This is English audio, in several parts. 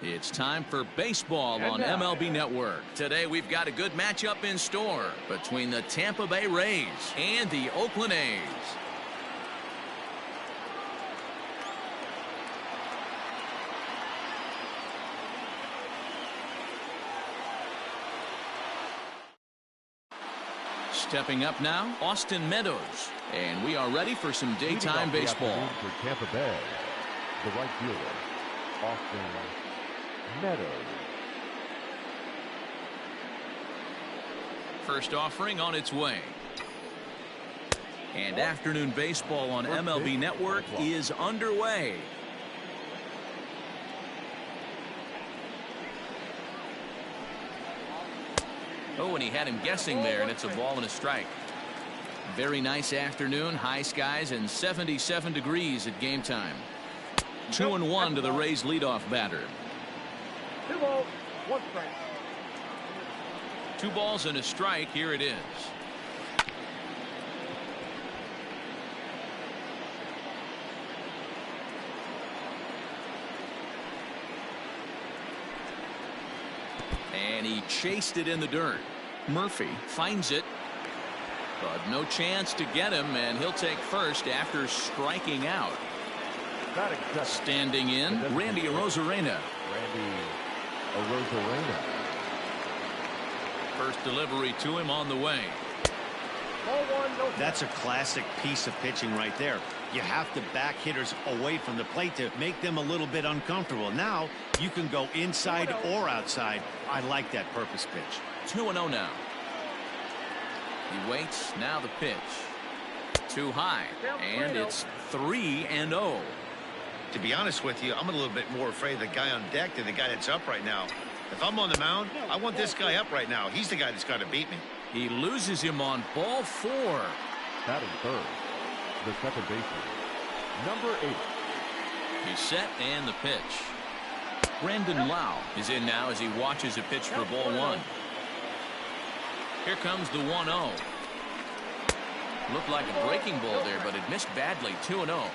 It's time for baseball on MLB Network. Today we've got a good matchup in store between the Tampa Bay Rays and the Oakland A's. Stepping up now, Austin Meadows. And we are ready for some daytime baseball. For Tampa Bay, the right fielder, Austin Meadows. First offering on its way. And afternoon baseball on MLB Network is underway. Oh, and he had him guessing there, and it's a ball and a strike. Very nice afternoon, high skies and 77 degrees at game time. 2-1 to the Rays leadoff batter. 2 balls, 1 strike. 2 balls and a strike. Here it is. And he chased it in the dirt. Murphy finds it, but no chance to get him, and he'll take first after striking out. Standing in, Randy Arozarena. First delivery to him on the way. That's a classic piece of pitching right there. You have to back hitters away from the plate to make them a little bit uncomfortable. Now you can go inside or outside. I like that purpose pitch. 2-0 now. He waits. Now the pitch. Too high. And it's 3-0. To be honest with you, I'm a little bit more afraid of the guy on deck than the guy that's up right now. If I'm on the mound, I want this guy up right now. He's the guy that's got to beat me. He loses him on ball 4. Batting third, the second baseman, number 8. He's set and the pitch. Brandon Lau is in now as he watches a pitch for ball 1. Here comes the 1-0. Looked like a breaking ball there, but it missed badly. 2-0.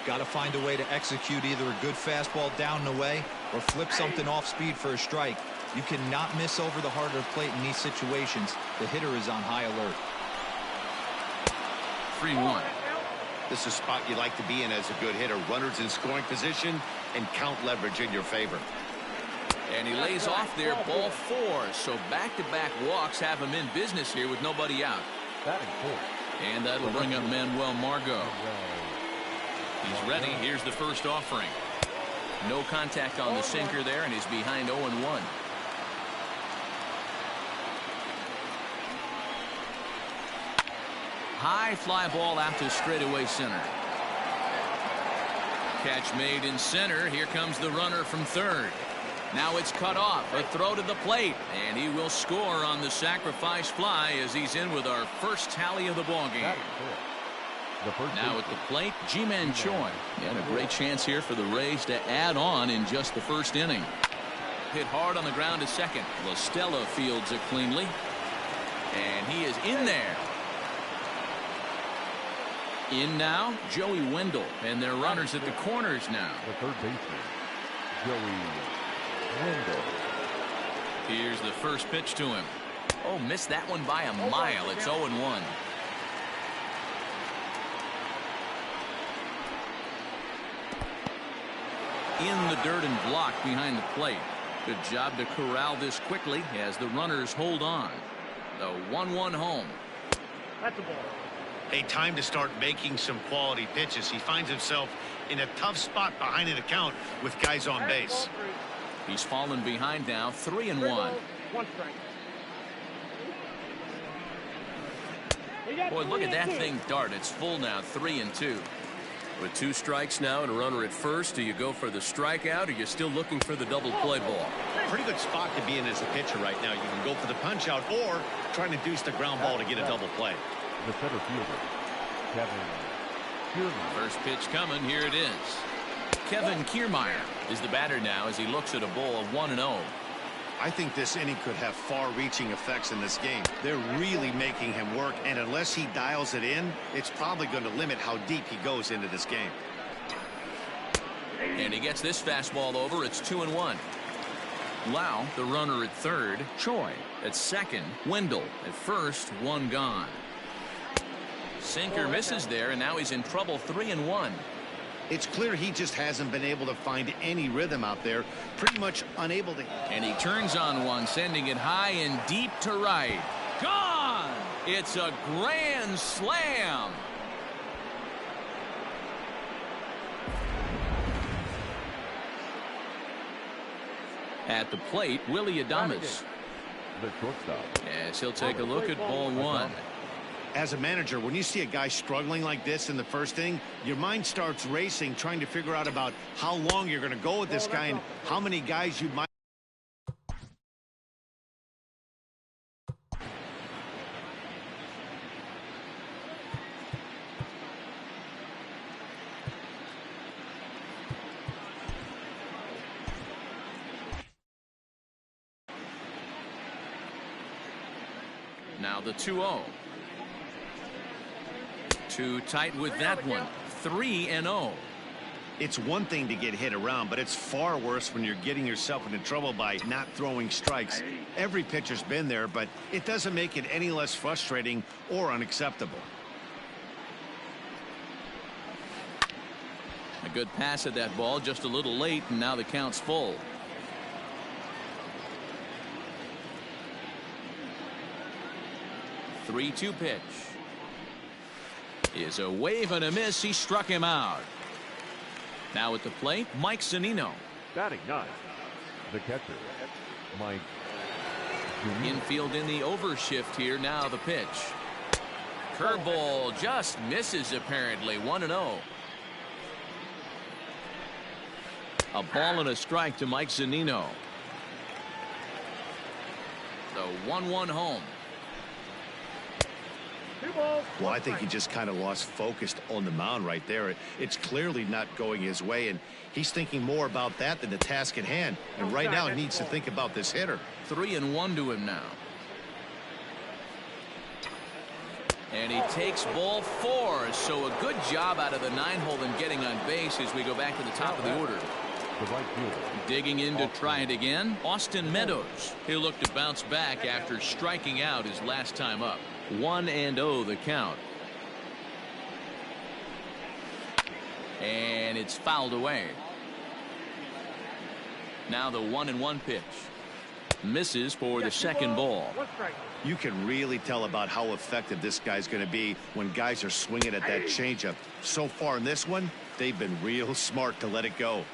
Got to find a way to execute either a good fastball down and away or flip something off speed for a strike. You cannot miss over the heart of the plate in these situations. The hitter is on high alert. 3-1. This is a spot you like to be in as a good hitter. Runners in scoring position and count leverage in your favor. And he lays off there, ball 4. So back-to-back walks have him in business here with nobody out. Batting fourth. And that'll bring up Manuel Margot. He's ready. Here's the first offering. No contact on the sinker there, and he's behind 0-1. High fly ball out to straightaway center. Catch made in center. Here comes the runner from third. Now it's cut off. A throw to the plate, and he will score on the sacrifice fly as he's in with our first tally of the ballgame. Now at the plate, Ji-Man Choi. And a great chance here for the Rays to add on in just the first inning. Hit hard on the ground to second. La Stella fields it cleanly. And he is in there. In now, Joey Wendell. And they're runners at the corners now. The third baseman, Joey Wendell. Here's the first pitch to him. Oh, missed that one by a mile. It's 0-1. In the dirt and blocked behind the plate. Good job to corral this quickly as the runners hold on. The 1-1 home. That's a ball. Hey, time to start making some quality pitches. He finds himself in a tough spot behind an account with guys on base. He's fallen behind now. 3-1. 1 strike. Boy, look at that thing dart. It's full now. 3-2. With 2 strikes now and a runner at first, do you go for the strikeout, or are you still looking for the double play ball? Pretty good spot to be in as a pitcher right now. You can go for the punch out or trying to deuce the ground ball to get a double play. The center fielder, Kevin Kiermaier. First pitch coming. Here it is. Kevin Kiermaier is the batter now as he looks at a ball of 1-0. I think this inning could have far-reaching effects in this game. They're really making him work, and unless he dials it in, it's probably going to limit how deep he goes into this game. And he gets this fastball over. It's 2-1. Lau, the runner at third. Choi at second. Wendell at first. One gone. Sinker misses there, and now he's in trouble. 3-1. It's clear he just hasn't been able to find any rhythm out there. Pretty much unable to. And he turns on one, sending it high and deep to right. Gone! It's a grand slam. At the plate, Willie Adames. The shortstop. Yes, he'll take a look at ball one. As a manager, when you see a guy struggling like this in the first inning, your mind starts racing, trying to figure out about how long you're going to go with this guy and how many guys you might. Now the 2-0. Too tight with that one. 3-0. It's one thing to get hit around, but it's far worse when you're getting yourself into trouble by not throwing strikes. Every pitcher's been there, but it doesn't make it any less frustrating or unacceptable. A good pass at that ball, just a little late, and now the count's full. The 3-2 pitch is a wave and a miss. He struck him out. Now at the plate, Mike Zunino. Batting ninth, the catcher, Mike. Infield in the overshift here. Now the pitch. Curveball just misses apparently. 1-0. A ball and a strike to Mike Zunino. The 1-1 home. Well, I think he just kind of lost focus on the mound right there. It's clearly not going his way, and he's thinking more about that than the task at hand. And right now, he needs to think about this hitter. 3-1 to him now. And he takes ball 4. So a good job out of the 9-hole in getting on base as we go back to the top of the order. Digging in to try it again, Austin Meadows. He'll look to bounce back after striking out his last time up. 1-0 the count. And it's fouled away. Now the 1-1 pitch. Misses for the second ball. You can really tell about how effective this guy's going to be when guys are swinging at that changeup. So far in this one, they've been real smart to let it go.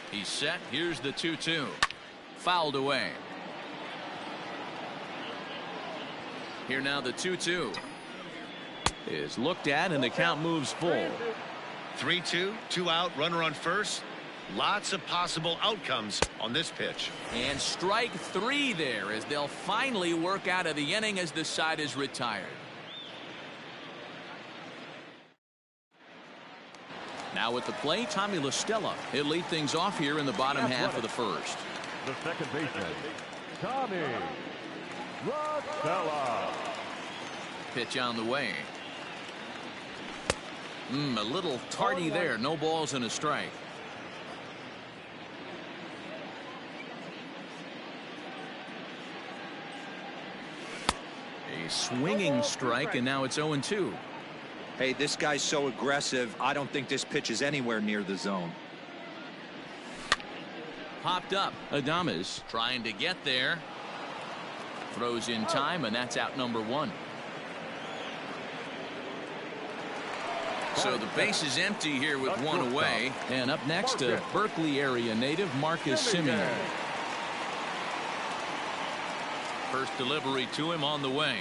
He's set. Here's the 2-2. Fouled away. Here now the 2-2 is looked at, and the count moves full. 3-2, 2 out, runner on first. Lots of possible outcomes on this pitch. And strike 3 there as they'll finally work out of the inning as the side is retired. Now at the plate, Tommy La Stella. He'll lead things off here in the bottom half of the first. The second baseman, Tommy La Stella. Pitch on the way. A little tardy there. No balls and a strike. A swinging strike, and now it's 0-2. Hey, this guy's so aggressive. I don't think this pitch is anywhere near the zone. Popped up. Adames trying to get there. Throws in time, and that's out number 1. So the base is empty here with 1 away. And up next, a Berkeley area native, Marcus Semien. First delivery to him on the way.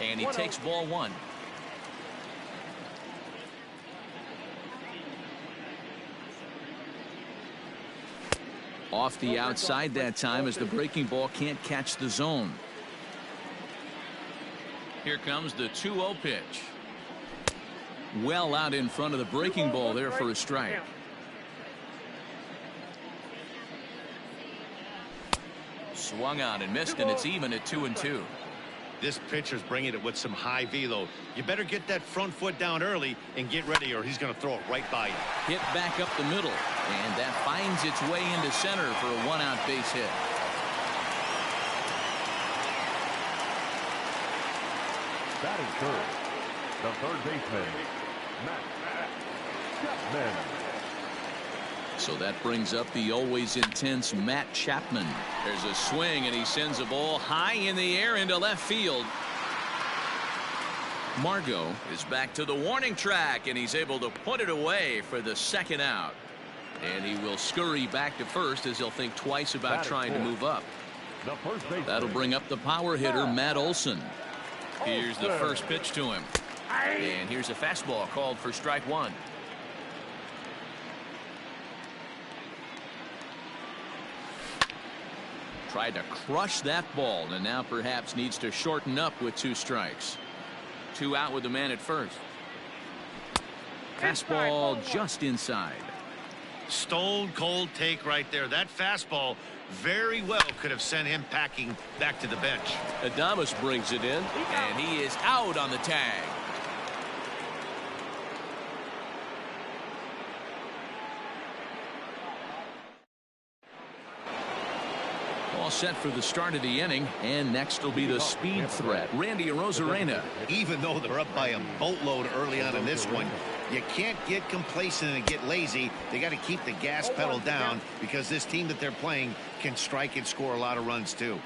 And he takes ball 1. Off the outside that time as the breaking ball can't catch the zone. Here comes the 2-0 pitch. Well out in front of the breaking ball there for a strike. Swung on and missed, and it's even at 2-2. This pitcher's bringing it with some high velo. You better get that front foot down early and get ready, or he's going to throw it right by you. Hit back up the middle, and that finds its way into center for a one-out base hit. Batting third, the third baseman, Matt Chapman. So that brings up the always intense Matt Chapman. There's a swing, and he sends a ball high in the air into left field. Margot is back to the warning track, and he's able to put it away for the second out. And he will scurry back to first as he'll think twice about trying to move up. That'll bring up the power hitter, Matt Olson. Here's the first pitch to him. And here's a fastball called for strike one. Tried to crush that ball, and now perhaps needs to shorten up with 2 strikes. 2 out with the man at first. Fastball just inside. Stone cold take right there. That fastball very well could have sent him packing back to the bench. Adames brings it in, and he is out on the tag. All set for the start of the inning, and next will be the speed threat, Randy Arozarena. Even though they're up by a boatload early on in this one, you can't get complacent and get lazy. They got to keep the gas pedal down, because this team that they're playing can strike and score a lot of runs too.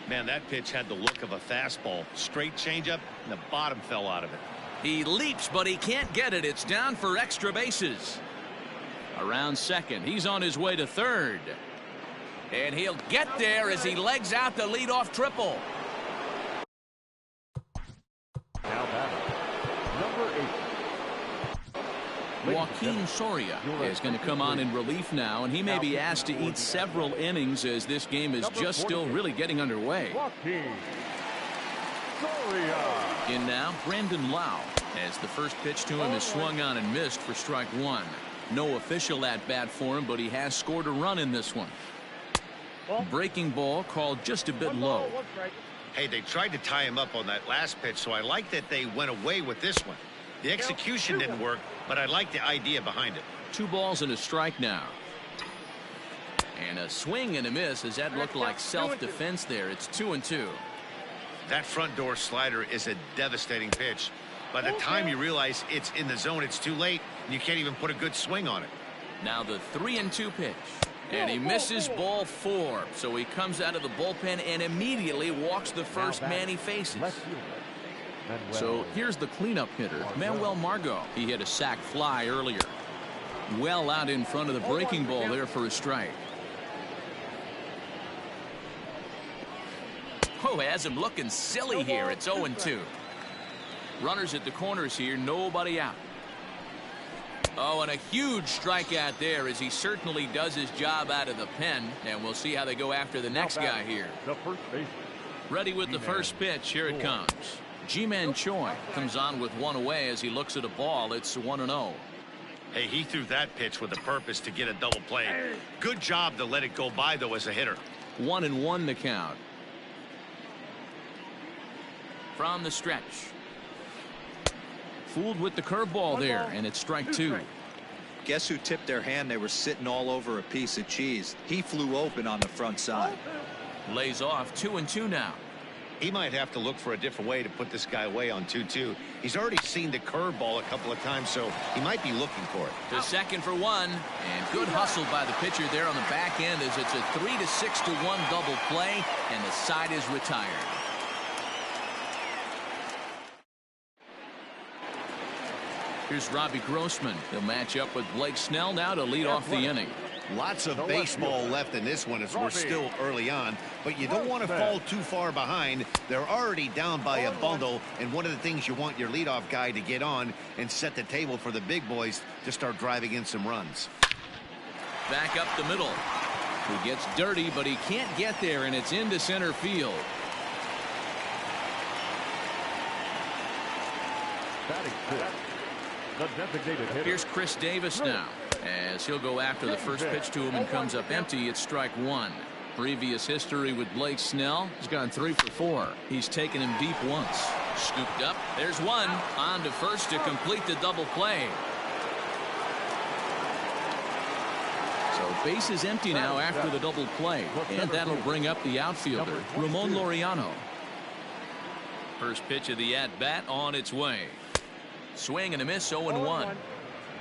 Man, that pitch had the look of a fastball. Straight changeup, and the bottom fell out of it. He leaps, but he can't get it. It's down for extra bases. Around second, he's on his way to third. And he'll get there as he legs out the leadoff triple. Now batting, number 8. Joaquin Soria is going to come on in relief now, and he may be asked to eat several innings as this game is just still really getting underway. Joaquin Soria. In now, Brandon Lau, as the first pitch to him is swung on and missed for strike one. No official at bat for him, but he has scored a run in this one. Breaking ball called just a bit low. Hey, they tried to tie him up on that last pitch, so I like that they went away with this one. The execution didn't work, but I like the idea behind it. 2 balls and a strike now. And a swing and a miss. As that looked like self-defense there. It's 2-2. That front door slider is a devastating pitch. By the time you realize it's in the zone, it's too late, and you can't even put a good swing on it. Now the 3-2 pitch. And he misses ball 4. So he comes out of the bullpen and immediately walks the first man he faces. So here's the cleanup hitter, Manuel Margot. He hit a sac fly earlier. Well out in front of the breaking ball there for a strike. Oh, has him looking silly here. It's 0-2. Runners at the corners here, nobody out. Oh, and a huge strikeout there as he certainly does his job out of the pen. And we'll see how they go after the next guy here. Ready with the first pitch. Here it comes. Ji-Man Choi comes on with 1 away as he looks at a ball. It's 1-0. Hey, he threw that pitch with a purpose to get a double play. Good job to let it go by, though, as a hitter. 1-1 the count. From the stretch. Fooled with the curveball there, and it's strike 2. Guess who tipped their hand? They were sitting all over a piece of cheese. He flew open on the front side. Lays off 2-2 now. He might have to look for a different way to put this guy away on 2-2. He's already seen the curveball a couple of times, so he might be looking for it. To second for 1, and good hustle by the pitcher there on the back end as it's a 3-6-1 double play, and the side is retired. Here's Robbie Grossman. He'll match up with Blake Snell now to lead off the inning. Lots of baseball left in this one as we're still early on, but you don't want to fall too far behind. They're already down by a bundle, and one of the things you want your leadoff guy to get on and set the table for the big boys to start driving in some runs. Back up the middle. He gets dirty, but he can't get there, and it's into center field. Batting fifth, the designated hitter. Here's Chris Davis now, as he'll go after the first pitch to him and comes up empty. It's strike 1. Previous history with Blake Snell. He's gone 3 for 4. He's taken him deep once. Scooped up. There's one. On to first to complete the double play. So base is empty now after the double play. And that'll bring up the outfielder, Ramon Laureano. First pitch of the at-bat on its way. Swing and a miss, 0-1.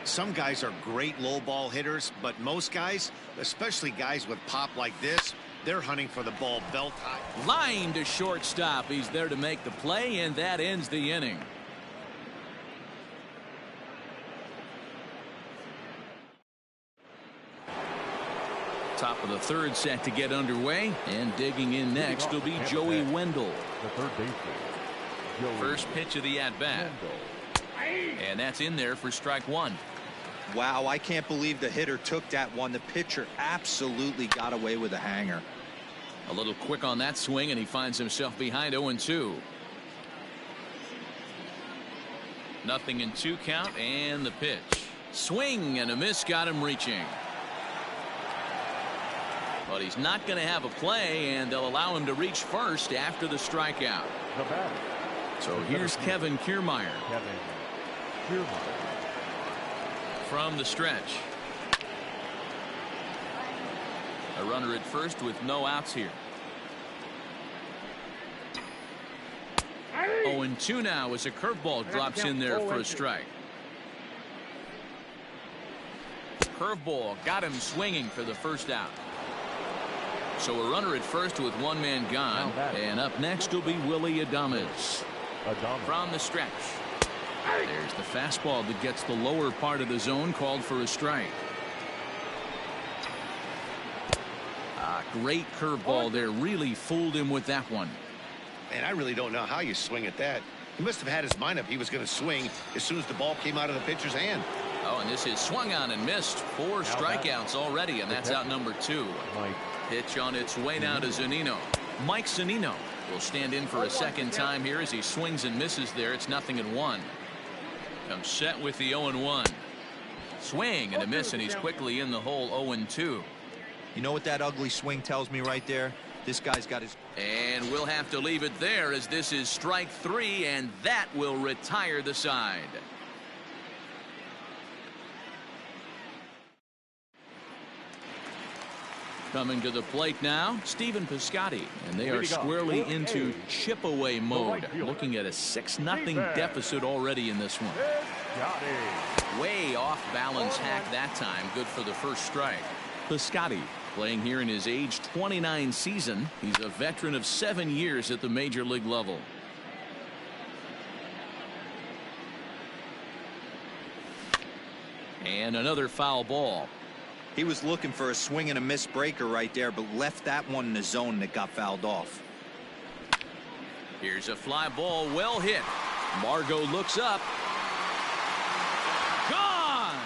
Some guys are great low ball hitters, but most guys, especially guys with pop like this, they're hunting for the ball belt high. Line to shortstop. He's there to make the play, and that ends the inning. Top of the third set to get underway, and digging in next will be Joey Wendell. The third baseman. First pitch of the at-bat. And that's in there for strike one. Wow, I can't believe the hitter took that one. The pitcher absolutely got away with a hanger. A little quick on that swing, and he finds himself behind 0-2. Nothing in 2 count, and the pitch. Swing and a miss, got him reaching. But he's not going to have a play, and they'll allow him to reach first after the strikeout. The batter. So here's Kevin Kiermaier. From the stretch. A runner at first with no outs here. 0-2 now as a curveball drops in there for a strike. Curveball got him swinging for the first out. So a runner at first with one man gone. And up next will be Willy Adames. From the stretch. There's the fastball that gets the lower part of the zone, called for a strike. Great curveball there. Really fooled him with that one. And I really don't know how you swing at that. He must have had his mind up he was going to swing as soon as the ball came out of the pitcher's hand. Oh, and this is swung on and missed. 4 strikeouts already, and that's out number 2. Pitch on its way now to Zunino. Mike Zunino will stand in for a second time here as he swings and misses there. It's 0-1. Comes set with the 0-1. Swing and a miss, and he's quickly in the hole. 0-2. You know what that ugly swing tells me right there? This guy's got his... And we'll have to leave it there as this is strike 3, and that will retire the side. Coming to the plate now, Stephen Piscotty, and they are squarely into chip-away mode, looking at a 6-0 deficit already in this one. Way off balance hack that time, good for the first strike. Piscotty playing here in his age 29 season. He's a veteran of 7 years at the major league level. And another foul ball. He was looking for a swing and a miss breaker right there, but left that one in the zone that got fouled off. Here's a fly ball, well hit. Margot looks up. Gone!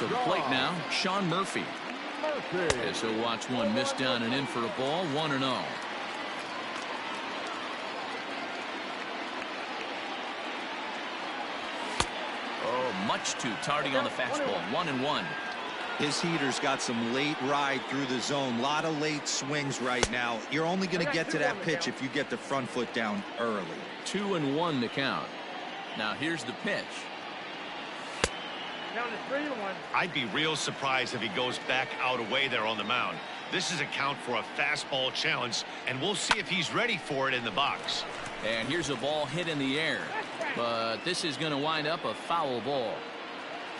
To the plate now, Sean Murphy. As he'll watch one miss down and in for a ball. 1-0. Oh, much too tardy on the fastball. 1-1. His heater's got some late ride through the zone. A lot of late swings right now. You're only going to get to that pitch if you get the front foot down early. 2-1 to count. Now here's the pitch. Down to 3-1. I'd be real surprised if he goes back out away there on the mound. This is a count for a fastball challenge, and we'll see if he's ready for it in the box. And here's a ball hit in the air, but this is going to wind up a foul ball.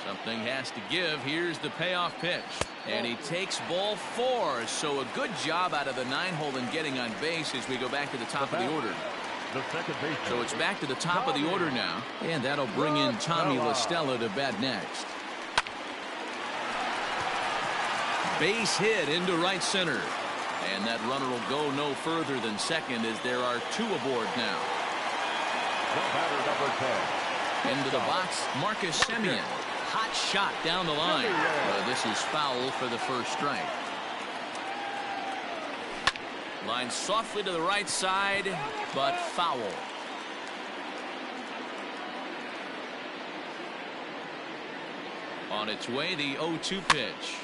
Something has to give. Here's the payoff pitch, and he takes ball 4. So a good job out of the 9-hole in getting on base as we go back to the top of the order. So it's back to the top of the order now, and that'll bring in Tommy La Stella to bat next. Base hit into right center, and that runner will go no further than second as there are 2 aboard now. Into the box, Marcus Semien. Hot shot down the line. This is foul for the first strike. Line softly to the right side, but foul. On its way, the 0-2 pitch.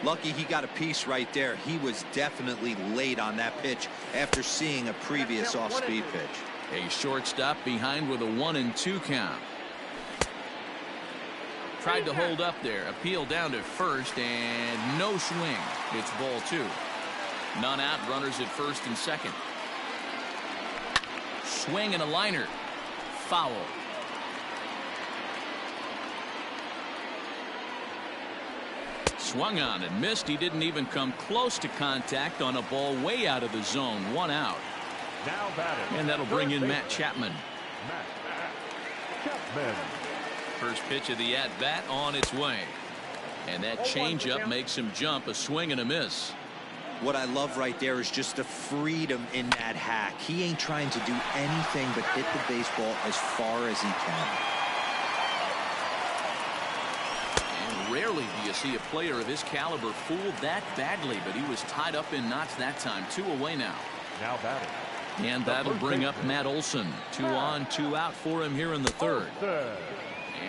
Lucky he got a piece right there. He was definitely late on that pitch after seeing a previous off-speed pitch. A shortstop behind with a 1-2 count. Tried to hold up there. Appeal down to first, and no swing. It's ball 2. None out. Runners at first and second. Swing and a liner. Foul. Swung on and missed. He didn't even come close to contact on a ball way out of the zone. 1 out. Now batting. And that'll bring in Matt Chapman. Chapman. First pitch of the at-bat on its way. And that changeup makes him jump. A swing and a miss. What I love right there is just the freedom in that hack. He ain't trying to do anything but hit the baseball as far as he can. And rarely do you see a player of his caliber fooled that badly, but he was tied up in knots that time. 2 away now. Now batting. And that'll bring up Matt Olson. 2 on, 2 out for him here in the third.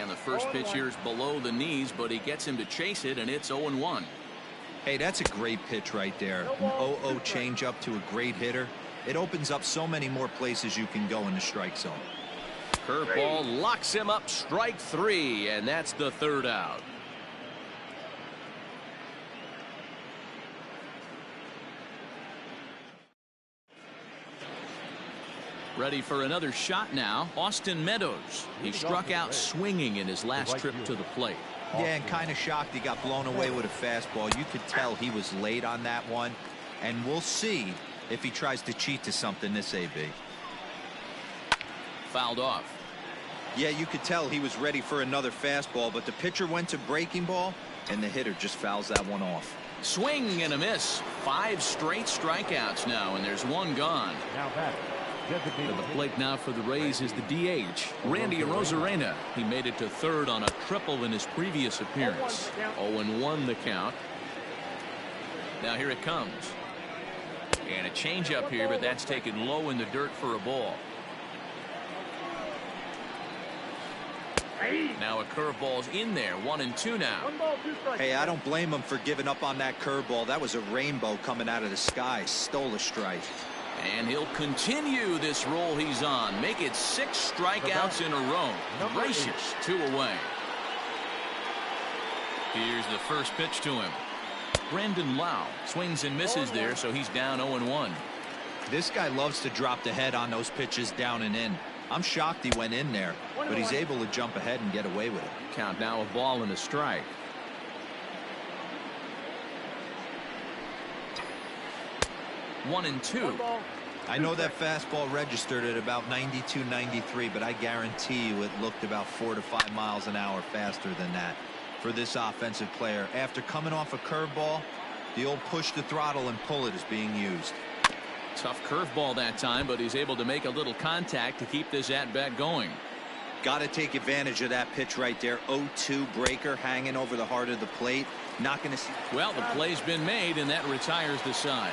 And the first pitch here is below the knees, but he gets him to chase it, and it's 0-1. Hey, that's a great pitch right there. An 0-0 changeup to a great hitter. It opens up so many more places you can go in the strike zone. Curveball locks him up. Strike 3, and that's the third out. Ready for another shot now. Austin Meadows. He struck out swinging in his last trip to the plate. Yeah, and kind of shocked he got blown away with a fastball. You could tell he was late on that one. And we'll see if he tries to cheat to something this AB. Fouled off. Yeah, you could tell he was ready for another fastball, but the pitcher went to breaking ball, and the hitter just fouls that one off. Swing and a miss. 5 straight strikeouts now, and there's 1 gone. Now batting. To the plate now for the Rays is the DH, Randy Arozarena. He made it to third on a triple in his previous appearance. 0-1 the count. Now here it comes. And a changeup here, but that's taken low in the dirt for a ball. Now a curveball's in there. 1-2 now. Hey, I don't blame him for giving up on that curveball. That was a rainbow coming out of the sky. Stole a strike. And he'll continue this roll he's on. Make it 6 strikeouts in a row. Gracious, 2 away. Here's the first pitch to him. Brandon Lau swings and misses there, so he's down 0-1. This guy loves to drop the head on those pitches down and in. I'm shocked he went in there, but he's able to jump ahead and get away with it. Count now, a ball and a strike. One and two. I know that fastball registered at about 92, 93, but I guarantee you it looked about 4 to 5 miles an hour faster than that for this offensive player. After coming off a curveball, the old push the throttle and pull it is being used. Tough curveball that time, but he's able to make a little contact to keep this at-bat going. Got to take advantage of that pitch right there. 0-2 breaker hanging over the heart of the plate. Not going to see. Well, the play's been made, and that retires the side.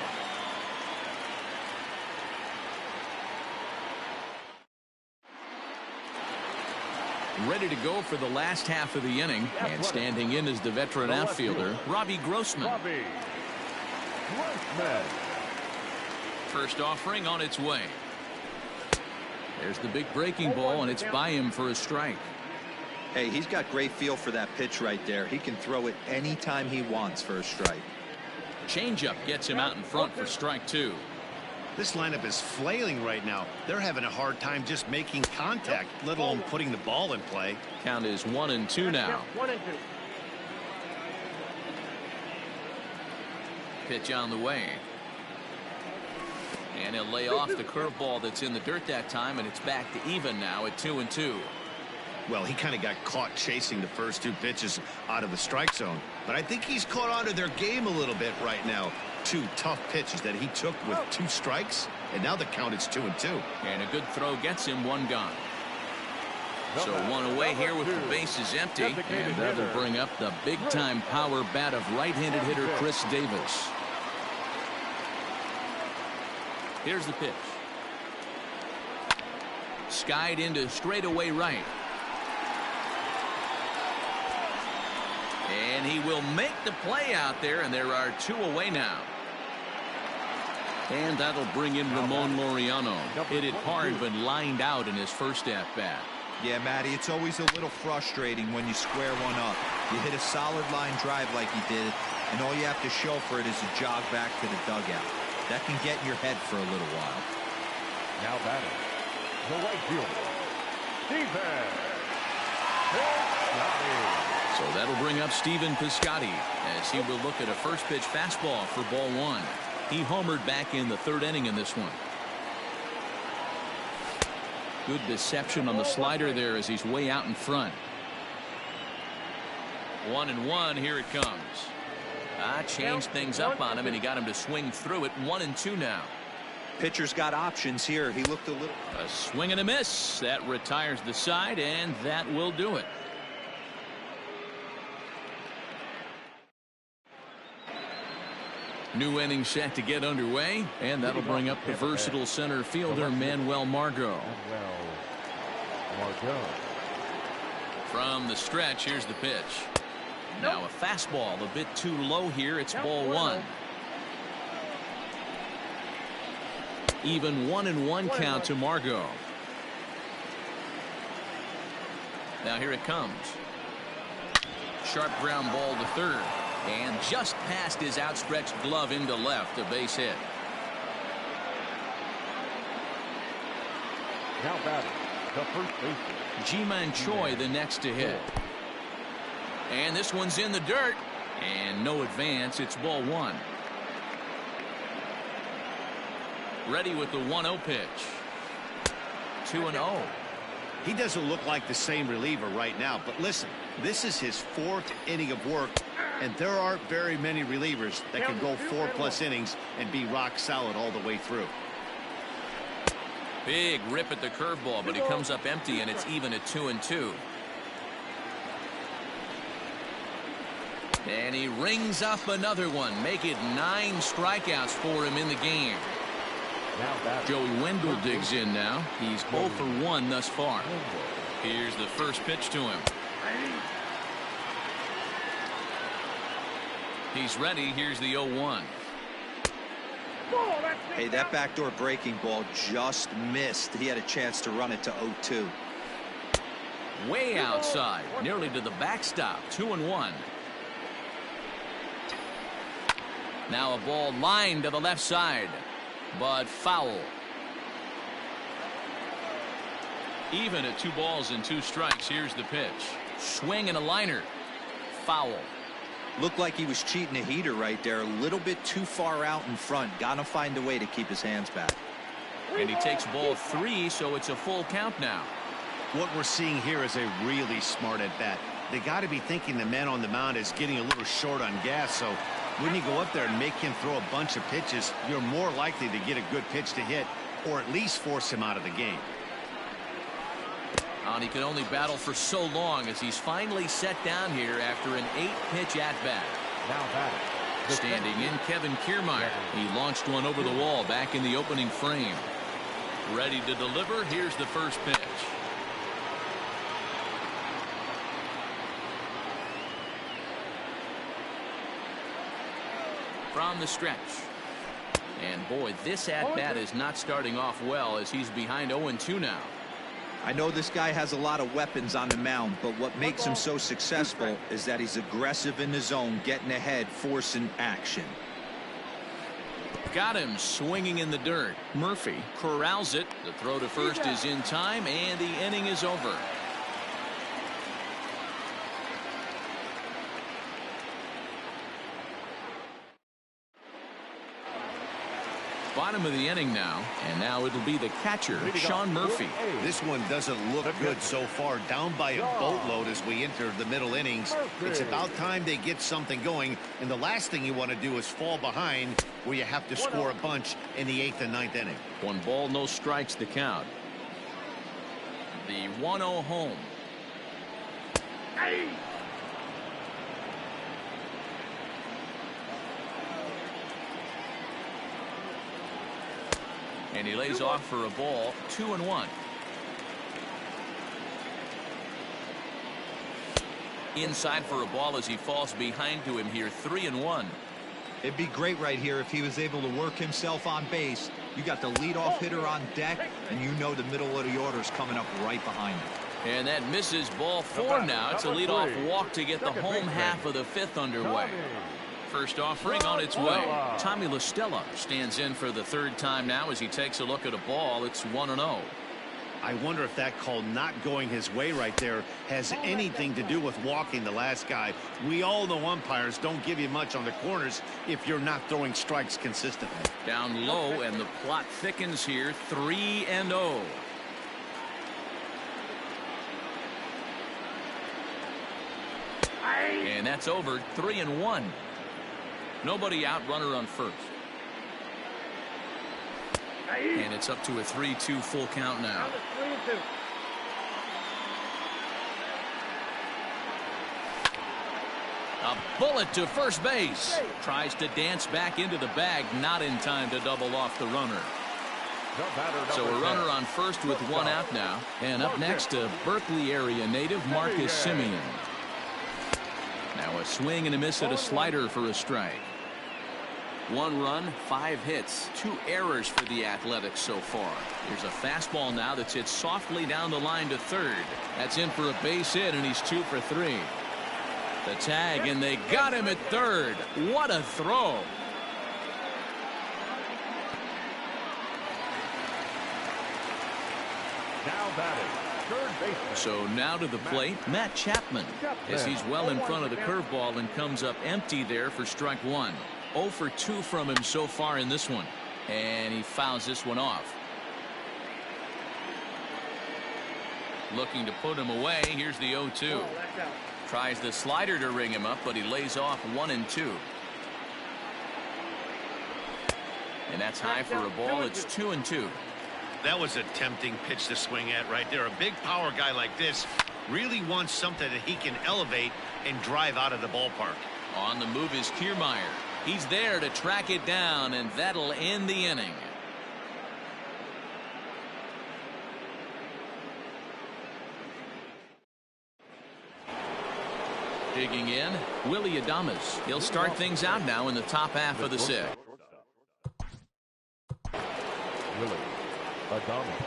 Ready to go for the last half of the inning, and standing in is the veteran outfielder, Robbie Grossman. First offering on its way. There's the big breaking ball, and it's by him for a strike. Hey, he's got great feel for that pitch right there. He can throw it anytime he wants for a strike. Changeup gets him out in front for strike 2. This lineup is flailing right now. They're having a hard time just making contact, let alone putting the ball in play. Count is 1-2 now. 1-2. Pitch on the way. And he'll lay off the curveball that's in the dirt that time, and it's back to even now at 2-2. Well, he kind of got caught chasing the first 2 pitches out of the strike zone. But I think he's caught on to their game a little bit right now. 2 tough pitches that he took with 2 strikes, and now the count is 2-2. And a good throw gets him 1 gone. So one away here with the bases empty, and that'll bring up the big-time power bat of right-handed hitter Chris Davis. Here's the pitch. Skied into straightaway right. And he will make the play out there, and there are 2 away now. And that'll bring in Ramon Laureano. Hit it hard, but lined out in his first at-bat. Yeah, Matty, it's always a little frustrating when you square one up. You hit a solid line drive like he did, and all you have to show for it is a jog back to the dugout. That can get in your head for a little while. Now batting, the right fielder, Stephen Piscotty. So that'll bring up Stephen Piscotty as he will look at a first pitch fastball for ball 1. He homered back in the 3rd inning in this one. Good deception on the slider there as he's way out in front. 1-1, here it comes. Changed things up on him, and he got him to swing through it. 1-2 now. Pitcher's got options here. He looked a little. A swing and a miss. That retires the side, and that will do it. New inning set to get underway, and that'll bring up the versatile center fielder Manuel Margot. From the stretch, here's the pitch. Now a fastball a bit too low here. It's ball 1. Even 1-1 count to Margot. Now here it comes. Sharp ground ball to third. And just past his outstretched glove into left, a base hit. Now batting, the first baseman, Ji-Man Choi the next to hit. And this one's in the dirt. And no advance. It's ball 1. Ready with the 1-0 pitch. 2-0. He doesn't look like the same reliever right now, but listen, this is his 4th inning of work, and there aren't very many relievers that can go 4+ innings and be rock solid all the way through. Big rip at the curveball, but he comes up empty, and it's even at 2-2. And he rings up another one. Make it 9 strikeouts for him in the game. Joey Wendell digs in now. He's 0 for 1 thus far. Here's the first pitch to him. He's ready. Here's the 0-1. Hey, that backdoor breaking ball just missed. He had a chance to run it to 0-2. Way outside, nearly to the backstop. 2-1. Now a ball lined to the left side, but foul. Even at 2 balls and 2 strikes. Here's the pitch. Swing and a liner. Foul. Looked like he was cheating a heater right there. A little bit too far out in front. Gotta find a way to keep his hands back. And he takes ball 3, so it's a full count now. What we're seeing here is a really smart at bat. They got to be thinking the man on the mound is getting a little short on gas, so when you go up there and make him throw a bunch of pitches, you're more likely to get a good pitch to hit, or at least force him out of the game. And he can only battle for so long as he's finally set down here after an 8-pitch at-bat. Now batting, Standing in, Kevin Kiermaier. He launched one over the wall back in the opening frame. Ready to deliver. Here's the first pitch. From the stretch. And boy, this at-bat is not starting off well as he's behind 0-2 now. I know this guy has a lot of weapons on the mound, but what makes him so successful is that he's aggressive in the zone, getting ahead, forcing action. Got him swinging in the dirt. Murphy corrals it. The throw to first is in time, and the inning is over. Bottom of the inning now, and now it'll be the catcher, Sean Murphy. This one doesn't look good so far. Down by a boatload as we enter the middle innings. It's about time they get something going, and the last thing you want to do is fall behind where you have to score a bunch in the 8th and 9th inning. 1 ball, no strikes, the count. The 1-0 home. Hey. And he lays off for a ball. 2-1. Inside for a ball as he falls behind to him here. 3-1. It'd be great right here if he was able to work himself on base. You got the leadoff hitter on deck, and you know the middle of the order is coming up right behind him. And that misses. Ball 4 now. It's a leadoff walk to get the home half of the 5th underway. First offering on its way. Tommy La Stella stands in for the 3rd time now as he takes a look at a ball. It's 1-0. I wonder if that call not going his way right there has anything to do with walking the last guy. We all know umpires don't give you much on the corners if you're not throwing strikes consistently. Down low, and the plot thickens here. 3-0. And that's over. 3-1. Nobody out, runner on first. And it's up to a 3-2 full count now. A bullet to first base. Tries to dance back into the bag. Not in time to double off the runner. So a runner on first with 1 out now. And up next, a Berkeley area native, Marcus Simeon. Now a swing and a miss at a slider for a strike. 1 run, 5 hits, 2 errors for the Athletics so far. Here's a fastball now that's hit softly down the line to third. That's in for a base hit, and he's 2 for 3. The tag, and they got him at third. What a throw. Now batting, third baseman. So now to the plate, Matt Chapman, as he's well in front of the curveball and comes up empty there for strike 1. 0 for 2 from him so far in this one, and he fouls this one off. Looking to put him away. Here's the 0-2. Tries the slider to ring him up, but he lays off 1-2. And that's high for a ball. It's 2-2. That was a tempting pitch to swing at right there. A big power guy like this really wants something that he can elevate and drive out of the ballpark. On the move is Kiermaier. He's there to track it down, and that'll end the inning. Digging in, Willie Adames. He'll start things out now in the top half of the 6th. Willie Adames.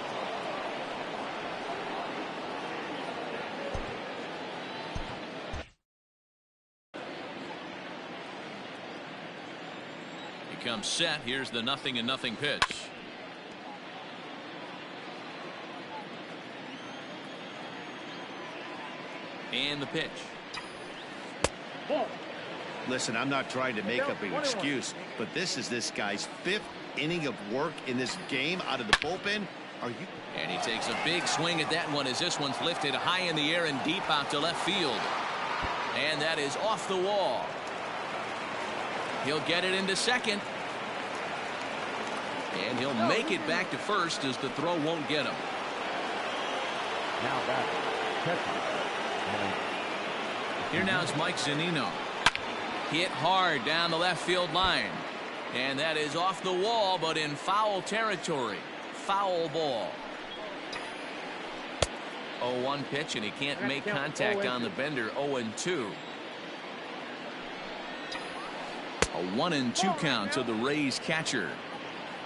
He comes set. Here's the 0-0 pitch. And the pitch. Listen, I'm not trying to make up an excuse, but this is this guy's 5th inning of work in this game out of the bullpen. Are you? And he takes a big swing at that one as this one's lifted high in the air and deep out to left field. And that is off the wall. He'll get it into second. And he'll make it back to first as the throw won't get him. Now batting, catcher. Here now is Mike Zunino. Hit hard down the left field line. And that is off the wall, but in foul territory. Foul ball. 0-1 pitch, and he can't make contact on the bender. 0-2. A 1-2 count to the Rays catcher.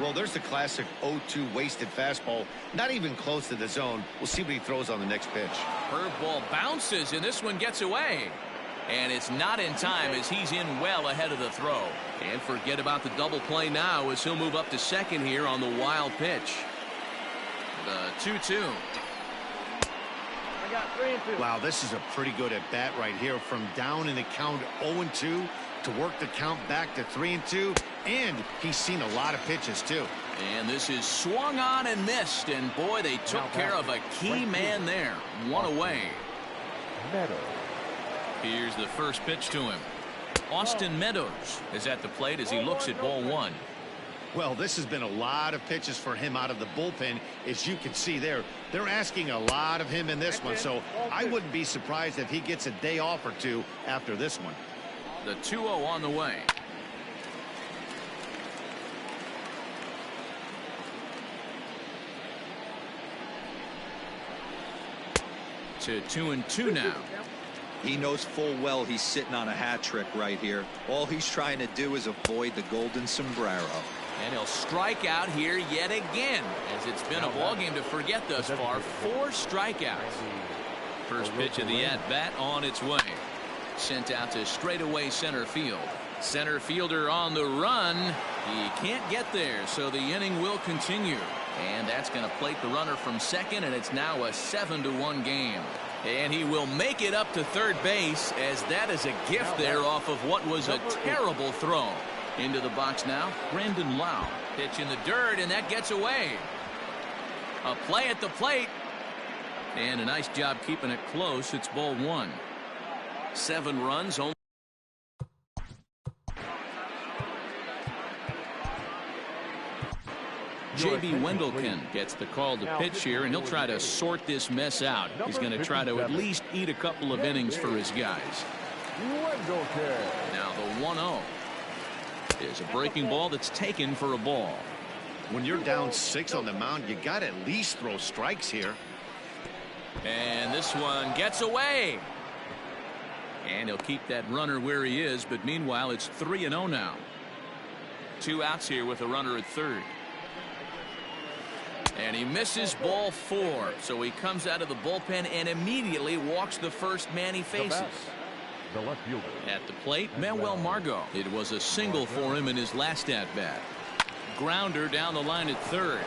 Well, there's the classic 0-2 wasted fastball. Not even close to the zone. We'll see what he throws on the next pitch. Curveball bounces, and this one gets away. And it's not in time as he's in well ahead of the throw. And forget about the double play now as he'll move up to second here on the wild pitch. The 2-2. I got 3-2. Wow, this is a pretty good at bat right here. From down in the count 0-2 to work the count back to 3-2. And he's seen a lot of pitches too. And this is swung on and missed. And boy, they took care of a key man there. One away. Meadows. Here's the first pitch to him. Austin Meadows is at the plate as he looks at ball 1. Well, this has been a lot of pitches for him out of the bullpen. As you can see there, they're asking a lot of him in this one, so I wouldn't be surprised if he gets a day off or two after this one. The 2-0 on the way. To 2-2 now. He knows full well he's sitting on a hat trick right here. All he's trying to do is avoid the golden sombrero. And he'll strike out here yet again, as it's been a ball game to forget thus far. 4 strikeouts. First pitch of the at-bat on its way. Sent out to straightaway center field. Center fielder on the run. He can't get there, so the inning will continue. And that's going to plate the runner from second, and it's now a 7-1 game. And he will make it up to third base, as that is a gift there off of what was a terrible throw. Into the box now, Brandon Lau. Pitch in the dirt, and that gets away. A play at the plate. And a nice job keeping it close. It's ball 1. 7 runs only. J.B. Wendelken gets the call to pitch here, and he'll try to sort this mess out. He's going to try to at least eat a couple of innings for his guys. Now the 1-0 is a breaking ball that's taken for a ball. When you're down 6 on the mound, you got to at least throw strikes here. And this one gets away. And he'll keep that runner where he is, but meanwhile it's 3-0 now. 2 outs here with a runner at third. And he misses ball 4, so he comes out of the bullpen and immediately walks the first man he faces. The left fielder. At the plate, Manuel Margot. It was a single for him in his last at-bat. Grounder down the line at third.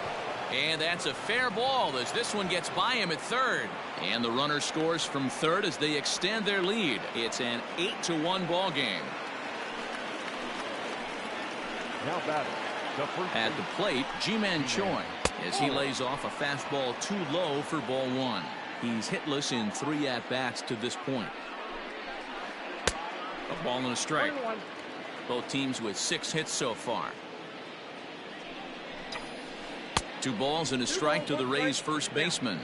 And that's a fair ball as this one gets by him at third. And the runner scores from third as they extend their lead. It's an 8-1 ball game. Now batting. At the plate, Ji-Man Choi, as he lays off a fastball too low for ball 1. He's hitless in 3 at-bats to this point. A ball and a strike. Both teams with 6 hits so far. 2 balls and a strike to the Rays' first baseman.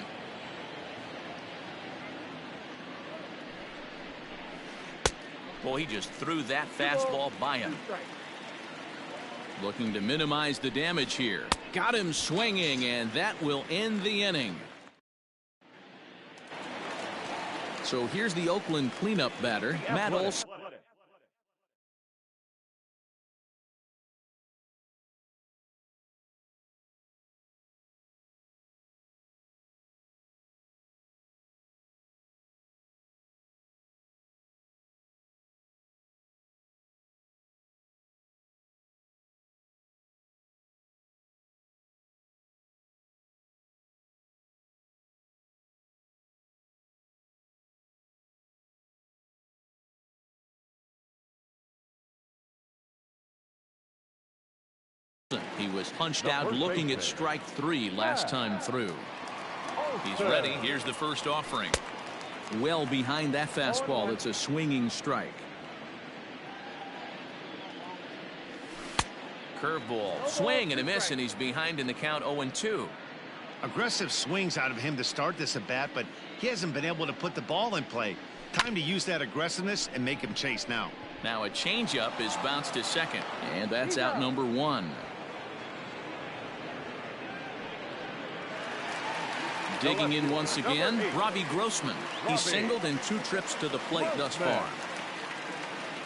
Boy, he just threw that fastball by him. Looking to minimize the damage here. Got him swinging, and that will end the inning. So here's the Oakland cleanup batter, Matt Olson. He was punched out looking at strike 3 last time through. He's ready. Here's the first offering. Well behind that fastball. It's a swinging strike. Curveball. Swing and a miss, and he's behind in the count 0-2. Aggressive swings out of him to start this at bat, but he hasn't been able to put the ball in play. Time to use that aggressiveness and make him chase now. Now a changeup is bounced to second, and that's out number 1. Digging in once again, Robbie Grossman. He's singled in 2 trips to the plate thus far.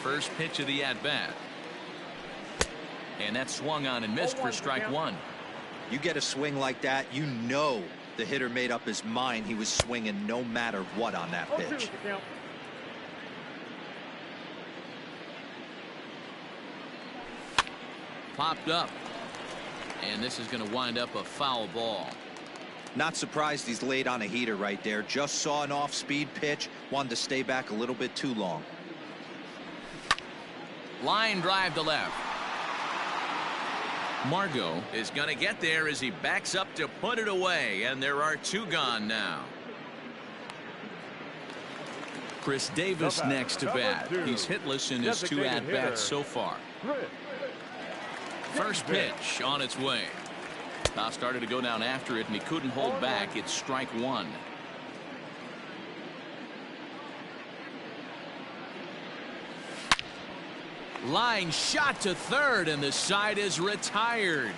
First pitch of the at-bat. And that swung on and missed for strike 1. You get a swing like that, you know the hitter made up his mind he was swinging no matter what on that pitch. Popped up. And this is going to wind up a foul ball. Not surprised he's laid on a heater right there. Just saw an off-speed pitch. Wanted to stay back a little bit too long. Line drive to left. Margot is going to get there as he backs up to put it away, and there are 2 gone now. Chris Davis next to bat. He's hitless in his 2 at-bats so far. First pitch on its way. Now started to go down after it, and he couldn't hold back. It's strike one. Line shot to third, and the side is retired.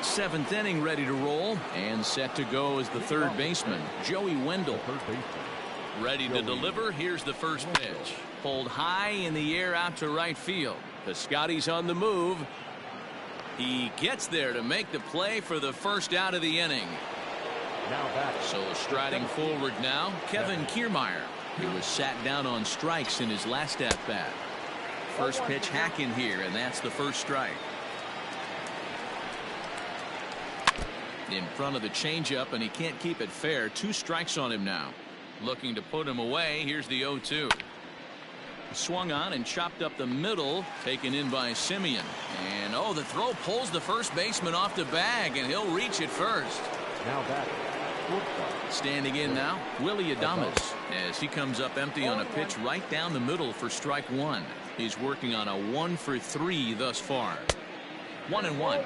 Seventh inning ready to roll, and set to go is the third baseman, Joey Wendell. Ready to deliver. Here's the first pitch. Pulled high in the air out to right field. Piscotty's on the move. He gets there to make the play for the first out of the inning. So striding forward now, Kevin Kiermaier. He was sat down on strikes in his last at bat. First pitch hack in here, and that's the first strike. In front of the changeup, and he can't keep it fair. 2 strikes on him now. Looking to put him away. Here's the 0-2. Swung on and chopped up the middle, taken in by Simeon. And oh, the throw pulls the first baseman off the bag, and he'll reach it first. Now batting. Standing in now, Willie Adames, as he comes up empty on a pitch right down the middle for strike one. He's working on a 1 for 3 thus far. 1-1.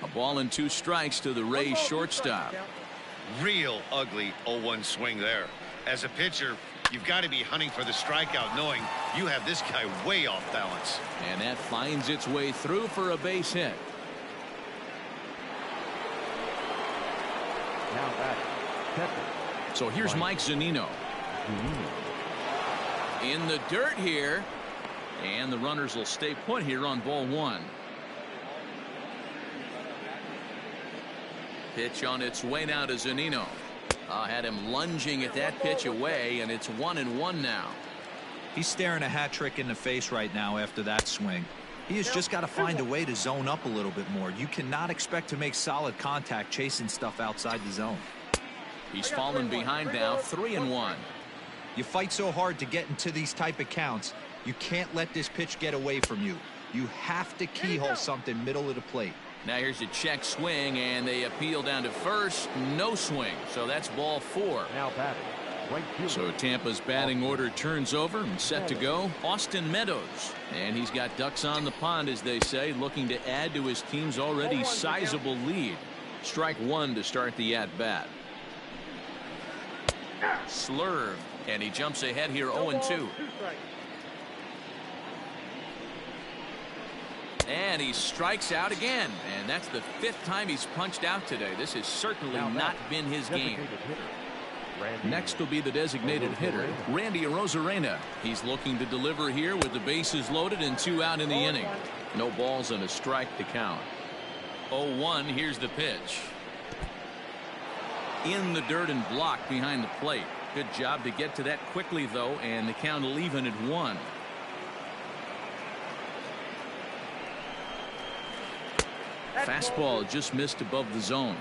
A ball and 2 strikes to the Rays shortstop. Real ugly 0-1 swing there. As a pitcher, you've got to be hunting for the strikeout, knowing you have this guy way off balance. And that finds its way through for a base hit. Now batting. So here's Mike Zunino. In the dirt here. And the runners will stay put here on ball 1. Pitch on its way now to Zunino. Had him lunging at that pitch away, and it's 1-1 now. He's staring a hat trick in the face right now after that swing. He has just got to find a way to zone up a little bit more. You cannot expect to make solid contact chasing stuff outside the zone. He's fallen behind now, 3-1. You fight so hard to get into these type of counts. You can't let this pitch get away from you. You have to keyhole something middle of the plate. Now here's a check swing, and they appeal down to first. No swing, so that's ball 4. Now batting. Right fielder. So Tampa's batting order turns over and set to go. Austin Meadows. And he's got ducks on the pond, as they say, looking to add to his team's already sizable lead. Strike 1 to start the at-bat. Slurve, and he jumps ahead here 0-2. And he strikes out again, and that's the 5th time he's punched out today. This has certainly not been his game. Next will be the designated hitter, Randy Arozarena. He's looking to deliver here with the bases loaded and 2 out in the inning. No balls and a strike to count. 0-1, here's the pitch. In the dirt and blocked behind the plate. Good job to get to that quickly, though, and the count will even at 1. Fastball just missed above the zone.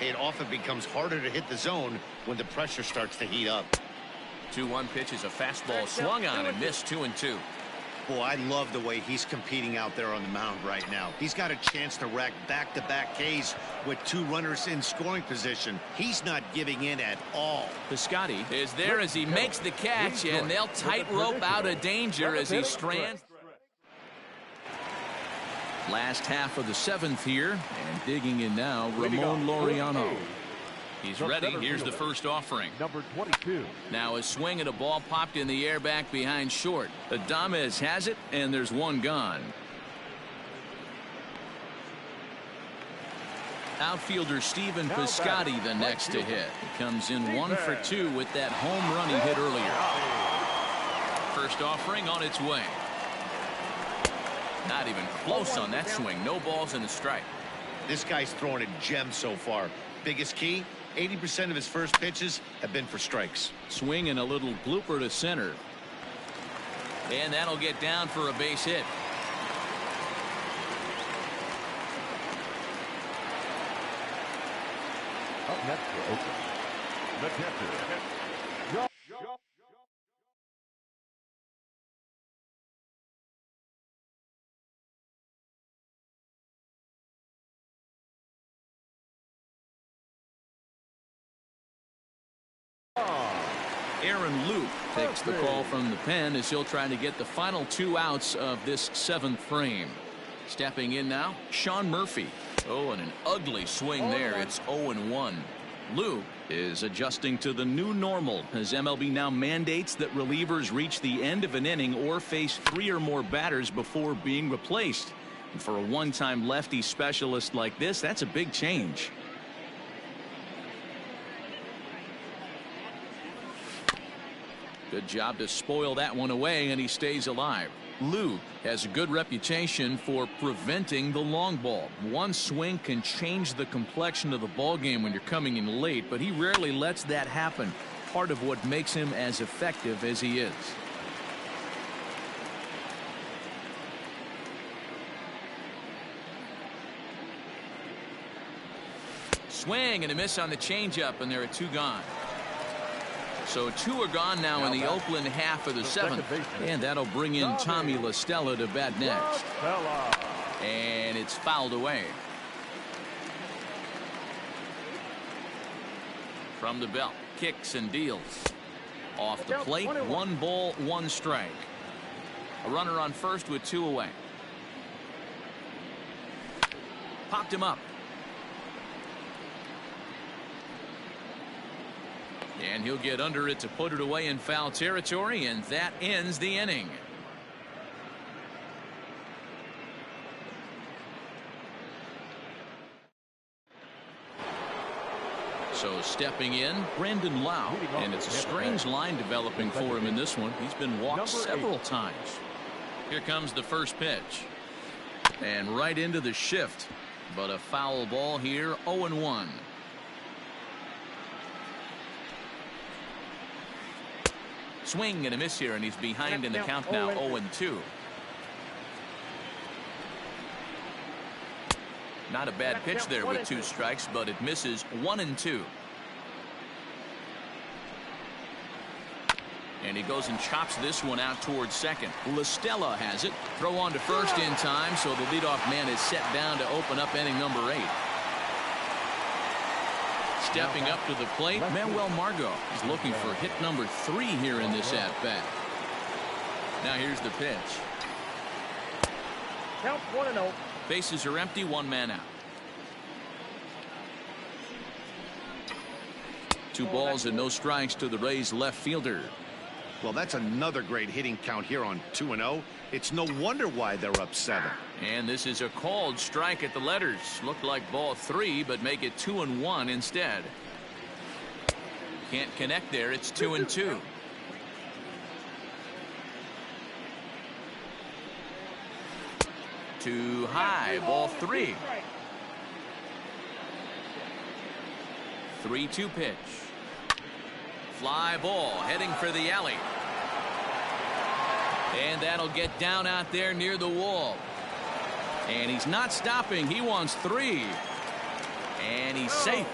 It often becomes harder to hit the zone when the pressure starts to heat up. 2-1 pitch is a fastball swung on and missed 2-2. Boy, I love the way he's competing out there on the mound right now. He's got a chance to rack back-to-back Ks with 2 runners in scoring position. He's not giving in at all. Piscotty is there as he makes the catch, and they'll tightrope out of danger as he strands. Last half of the 7th here, and digging in now, Ramon Laureano. He's ready. Here's the first offering. Number 22. Now a swing and a ball popped in the air back behind short. Adames has it, and there's 1 gone. Outfielder Stephen Piscotty the next to hit. He comes in 1 for 2 with that home run he hit earlier. First offering on its way. Not even close on that swing. No balls and a strike. This guy's throwing a gem so far. Biggest key, 80% of his first pitches have been for strikes. Swing and a little blooper to center. And that'll get down for a base hit. Up next for Oakland, the catcher, Aaron Luke takes the call from the pen as he'll try to get the final 2 outs of this 7th frame. Stepping in now, Sean Murphy. Oh, and an ugly swing there. It's 0-1. Luke is adjusting to the new normal as MLB now mandates that relievers reach the end of an inning or face 3 or more batters before being replaced. And for a one-time lefty specialist like this, that's a big change. Good job to spoil that one away, and he stays alive. Luke has a good reputation for preventing the long ball. One swing can change the complexion of the ball game when you're coming in late, but he rarely lets that happen. Part of what makes him as effective as he is. Swing and a miss on the changeup, and there are 2 gone. So 2 are gone now in the Oakland half of the 7th, and that'll bring in Tommy La Stella to bat next. And it's fouled away. From the belt, kicks and deals. Off the plate, 1 ball, 1 strike. A runner on first with 2 away. Popped him up. And he'll get under it to put it away in foul territory, and that ends the inning. So stepping in, Brandon Lau, and it's a strange line developing for him in this one. He's been walked several times. Here comes the first pitch. And right into the shift. But a foul ball here, 0-1. Swing and a miss here, and he's behind in the count now, 0-2. Not a bad pitch there with 2 strikes, but it misses 1-2. And he goes and chops this one out towards second. La Stella has it. Throw on to first in time, so the leadoff man is set down to open up inning number 8. Stepping up to the plate, Manuel Margot is looking for hit number 3 here in this at-bat. Now here's the pitch. Count 1-0. Bases are empty, 1 man out. 2 balls and no strikes to the Rays left fielder. Well, that's another great hitting count here on 2-0. It's no wonder why they're up 7. And this is a called strike at the letters. Looked like ball 3, but make it 2-1 instead. Can't connect there. It's 2-2. Too high. Ball 3. 3-2 pitch. Fly ball heading for the alley. And that'll get down out there near the wall. And he's not stopping. He wants 3. And he's safe.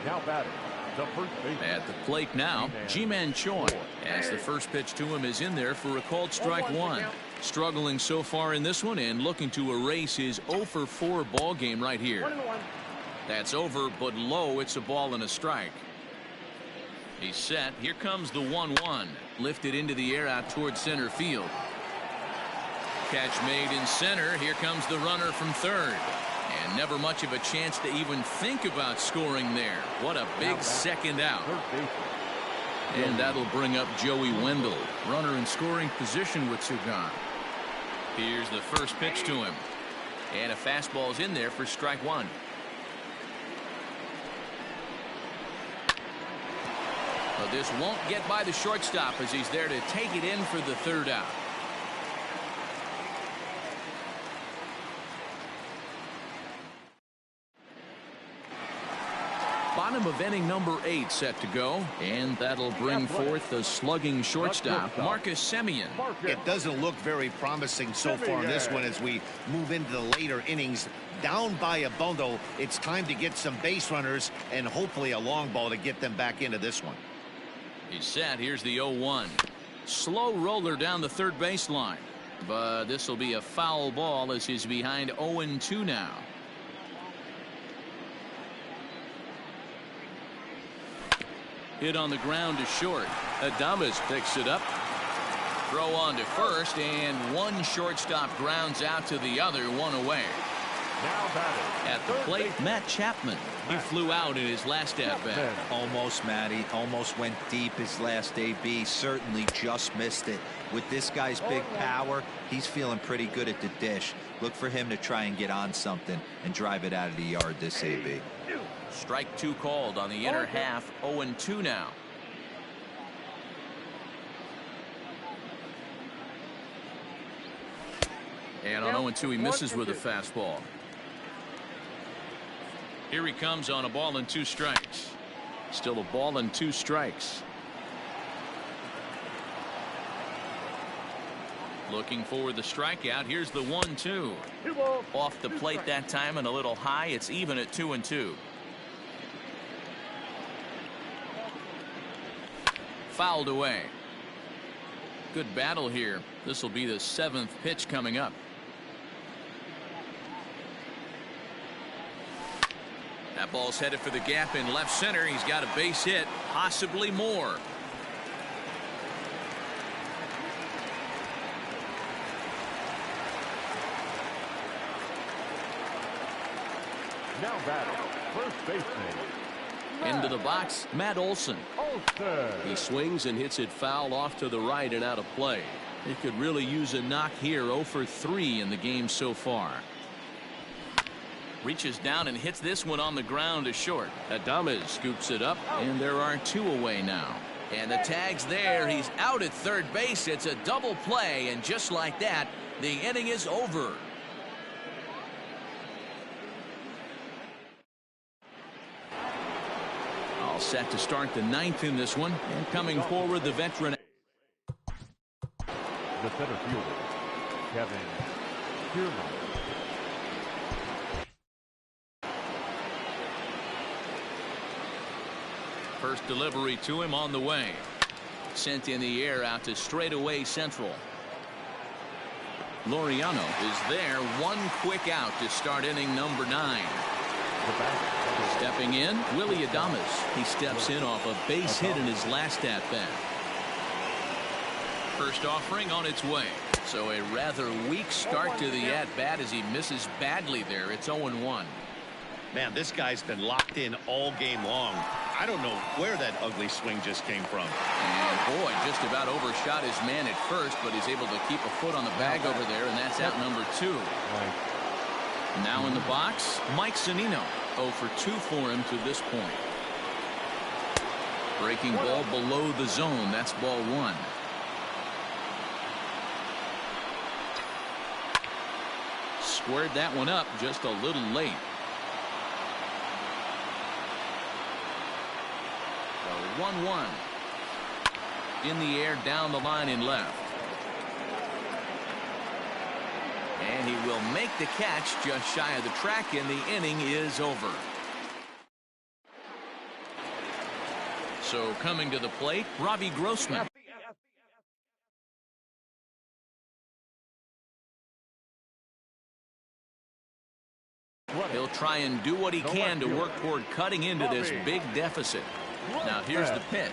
Now batting, the first baseman. At the plate now, Ji-Man Choi, as the first pitch to him is in there for a called strike 1. Struggling so far in this one and looking to erase his 0-for-4 ball game right here. That's over, but low. It's a ball and a strike. He's set. Here comes the 1-1. Lifted into the air out towards center field. Catch made in center. Here comes the runner from third. And never much of a chance to even think about scoring there. What a big second out. And that'll bring up Joey Wendell. Runner in scoring position with 2 gone. Here's the first pitch to him. And a fastball's in there for strike 1. But this won't get by the shortstop as he's there to take it in for the 3rd out. Bottom of inning number 8 set to go, and that'll bring forth the slugging shortstop, Marcus Semien. It doesn't look very promising so far in this one as we move into the later innings. Down by a bundle, it's time to get some base runners and hopefully a long ball to get them back into this one. He's set. Here's the 0-1. Slow roller down the third baseline. But this will be a foul ball as he's behind 0-2 now. Hit on the ground to short. Adames picks it up. Throw on to first, and one shortstop grounds out to the other, one away. Now batting. At the plate, Matt Chapman. He flew out in his last at-bat. Almost, Matty. Almost went deep his last AB. Certainly just missed it. With this guy's big power, he's feeling pretty good at the dish. Look for him to try and get on something and drive it out of the yard this AB. Strike two called on the inner half. 0-2 now. And on 0-2, he misses with a fastball. Here he comes on a ball and 2 strikes. Still a ball and 2 strikes. Looking for the strikeout. Here's the 1-2. Off the plate that time and a little high. It's even at 2-2. Fouled away. Good battle here. This will be the 7th pitch coming up. That ball's headed for the gap in left center. He's got a base hit, possibly more. Now batting. First baseman. Into the box, Matt Olson. Olson. He swings and hits it foul off to the right and out of play. He could really use a knock here. 0 for 3 in the game so far. Reaches down and hits this one on the ground to short. Adames scoops it up, and there are 2 away now. And the tag's there. He's out at third base. It's a double play, and just like that, the inning is over. All set to start the 9th in this one, and coming forward, the veteran. The center fielder, Kevin Kiermaier. First delivery to him on the way. Sent in the air out to straightaway central. Laureano is there. One quick out to start inning number 9. Stepping in, Willy Adames. He steps in off a base hit in his last at-bat. First offering on its way. So a rather weak start to the at-bat as he misses badly there. It's 0-1. Man, this guy's been locked in all game long. I don't know where that ugly swing just came from. And boy, just about overshot his man at first, but he's able to keep a foot on the bag over there, and that's out number 2. Now in the box, Mike Zunino. 0 for 2 for him to this point. Breaking ball below the zone. That's ball 1. Squared that one up just a little late. 1-1. In the air down the line in left. And he will make the catch just shy of the track, and the inning is over. So coming to the plate, Robbie Grossman. He'll try and do what he can to work toward cutting into this big deficit. Now here's the pitch.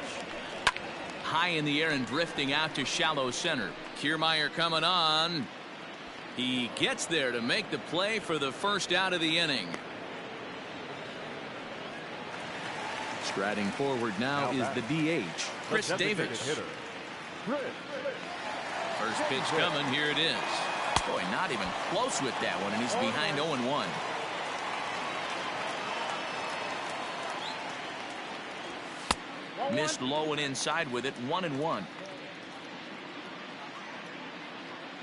High in the air and drifting out to shallow center. Kiermaier coming on. He gets there to make the play for the first out of the inning. Striding forward now is the DH, Chris Davis. First pitch coming. Here it is. Boy, not even close with that one, and he's behind 0-1. Missed low and inside with it. 1-1.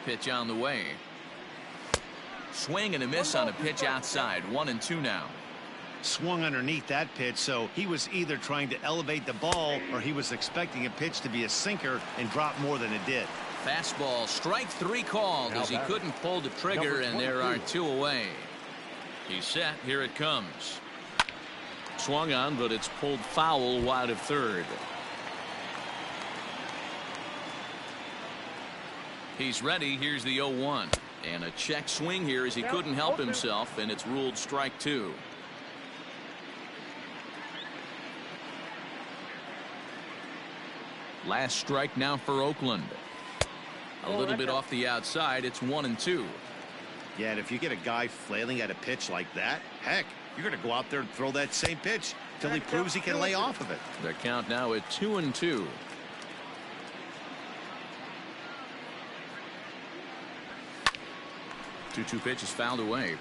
Pitch on the way. Swing and a miss on a pitch outside. 1-2 now. Swung underneath that pitch, so he was either trying to elevate the ball or he was expecting a pitch to be a sinker and drop more than it did. Fastball, strike 3 called as he couldn't pull the trigger, and there are 2 away. He's set. Here it comes. Swung on, but it's pulled foul wide of third. He's ready. Here's the 0-1. And a check swing here as he couldn't help himself, and it's ruled strike 2. Last strike now for Oakland. A little bit off the outside. It's 1-2. Yeah, and if you get a guy flailing at a pitch like that, heck, you're going to go out there and throw that same pitch till he proves he can lay off of it. The count now at 2-2. Two pitch is fouled away.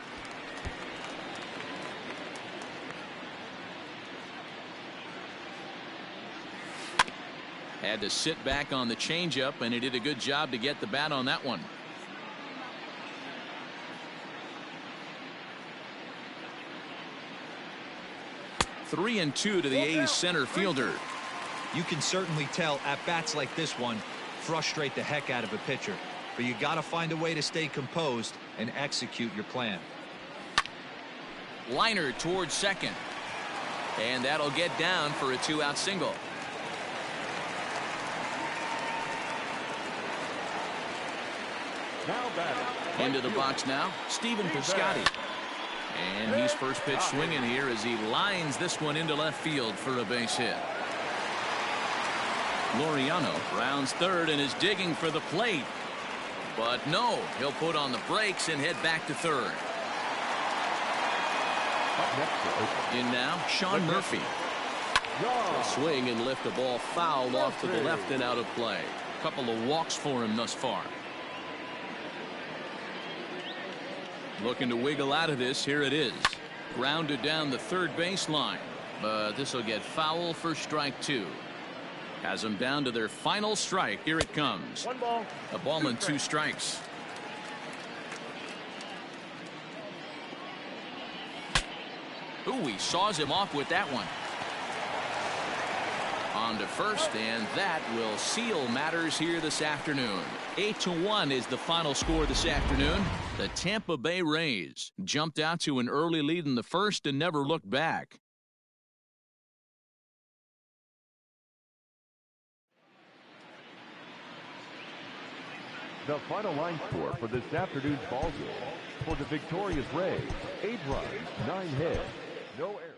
Had to sit back on the changeup, and he did a good job to get the bat on that one. Three and two to the A's center fielder. You can certainly tell at bats like this one frustrate the heck out of a pitcher, but you got to find a way to stay composed and execute your plan. Liner towards second, and that'll get down for a 2-out single. Now batting. Into the box now, Stephen Piscotty. And he's first pitch swinging here as he lines this one into left field for a base hit. Laureano rounds third and is digging for the plate. But no, he'll put on the brakes and head back to third. In now, Sean Murphy. A swing and lift the ball fouled off to the left and out of play. A couple of walks for him thus far. Looking to wiggle out of this. Here it is. Grounded down the third baseline. But this will get foul for strike two. Has them down to their final strike. Here it comes. 1 ball. A ball and 2 strikes. Ooh, he saws him off with that one. On to first, and that will seal matters here this afternoon. 8-1 is the final score this afternoon. The Tampa Bay Rays jumped out to an early lead in the first and never looked back. The final line score for this afternoon's ball game. For the victorious Rays, 8 runs, 9 hits, no errors.